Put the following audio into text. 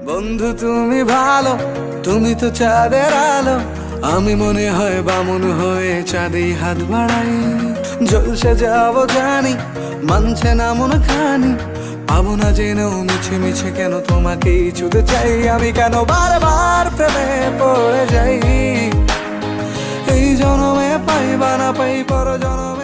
বন্ধু তুমি ভালো, তুমি তো চাঁদের আলো, আমি মনে হয় বামুন হয়ে চাঁদেই হাত বাড়াই। জলসে যাবো জানি, মানছে না মন খানি, পাবো না জেনেও মিছে মিছে কেন তোমাকেই ছুঁতে চাই। আমি কেন বারবার প্রেমে পড়ে যাই, এই জনমে পাই বা না পাই পর জনমে।